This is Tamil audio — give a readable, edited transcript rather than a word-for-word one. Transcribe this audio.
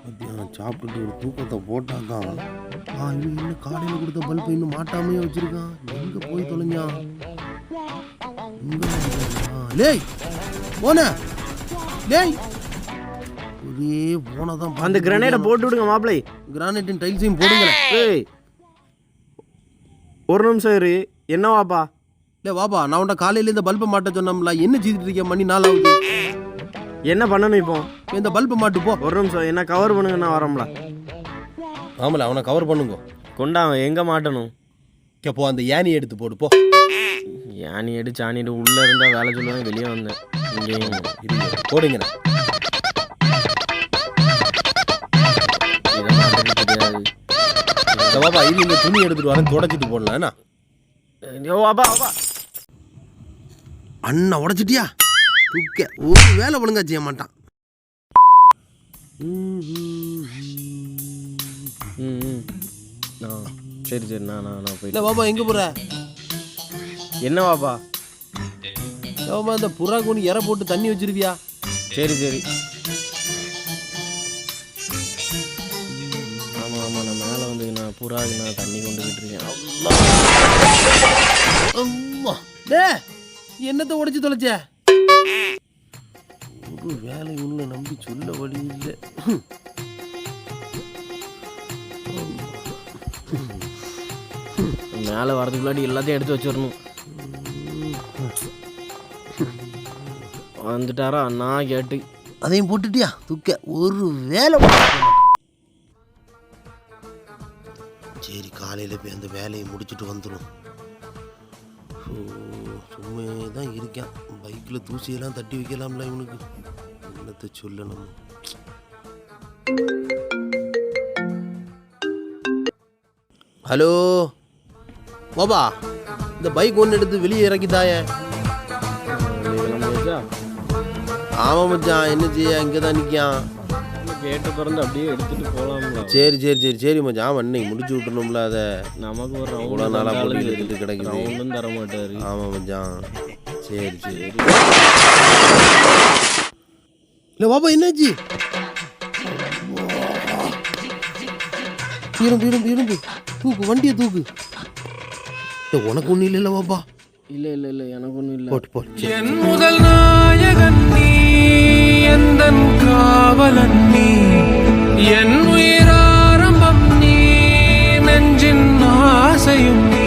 மத்தியானம் சாப்பிட்டுட்டு ஒரு தூக்கத்தை போட்டான் தான். இவன் இன்னும் காலையில் கொடுத்த பல்பை இன்னும் மாட்டாமையே வச்சிருக்கான். எங்கே போய் தொலைஞ்சான்? லேய் போன லேய் ஒரே போனதான். அந்த கிரானைட்டை போட்டு விடுங்க மாப்பிளை. கிரானைட்டின் டைல்ஸையும் போடுங்க. ஏய் ஒரு நிமிஷம் இரு. என்ன வாப்பா? இல்லை வாப்பா, நான் உன்ட்ட காலையில் இந்த பல்பை மாட்ட சொன்னோம்ல, என்ன செய்துட்டு இருக்கேன்? மணி 4 ஆகுது. என்ன பண்ணணும் இப்போ? இந்த பல்பை மாட்டு போ. ஒரு நிமிஷம் என்ன கவர் பண்ணுங்க, நான் வரம்ல. ஆமால அவனை கவர் பண்ணுங்க. கொண்டாங்க எங்கே மாட்டணும்? போ அந்த யானி எடுத்து போடு போ. யானி எடுத்து சாணிட்டு உள்ளே இருந்தால் வேலை சொல்லுவாங்க. வெளியே வந்தேன். இங்கேயும் போடுங்க. பாப்பா இது இந்த துணி எடுத்துட்டு வரேன், தொடச்சிட்டு போடலாம். அண்ணா உடைச்சிட்டியா? தூக்க ஒரு வேலை ஒழுங்கா செய்ய மாட்டான். சரி சரி நான் போய். பாப்பா எங்க போற? என்ன வாப்பா? பாப்பா இந்த புறா கொண்டு இற போட்டு தண்ணி வச்சிருவியா? சரி சரி. ஆமாம் ஆமாம், நான் மேலே வந்து நான் புறாவுக்கு நான் தண்ணி கொண்டுக்கிட்டு இருக்கேன். என்னத்தை உடைச்சு தொலைச்ச? ஒரு வேலை உள்ள நம்பி சொல்ல வழி இல்லை. மேலே வரதுக்கு முன்னாடி எல்லாத்தையும் எடுத்து வச்சிடணும். வந்துட்டாரா? நான் கேட்டு அதையும் போட்டுட்டியா? தூக்க ஒரு வேலை. சரி காலையில் போய் அந்த வேலையை முடிச்சுட்டு வந்துடும். சும்மா தான் இருக்கேன். பைக்கில் தூசியெல்லாம் தட்டி வைக்கலாம்ல இவனுக்கு. என்னத்தை சொல்லணும்? ஹலோ பாபா, இந்த பைக் ஒன்று எடுத்து வெளியே இறக்கித்தாயே. ஆமாம் மச்சான், என்ன செய்ய? இங்கே தான் நிற்கான். கேட்டு திறந்து அப்படியே எடுத்துகிட்டு போகலாம்ல. சரி சரி சரி சரி மச்சான். ஆமாம் இன்னைக்கு முடிச்சு விட்டுணும்ல. அதை நமக்கு ஒரு இவ்வளோ நாளாக போட்டு எடுத்துட்டு கிடைக்குது. ஒன்றும் தர மாட்டார். ஆமாம் மச்சான். சரி சரி. இல்லை பாப்பா என்னாச்சு? இரும்பு தூக்கு, வண்டியை தூக்கு. உனக்கு ஒன்றும் இல்லைல்ல பாப்பா? இல்லை இல்லை இல்லை, எனக்கு ஒன்றும் இல்லை. போட்டு போட்டு. என் முதல் நாயகன் நீ, எந்தன் காவலன் நீ, என் உயிராரம்பம் நீ, நெஞ்சின் ஆசையும் நீ.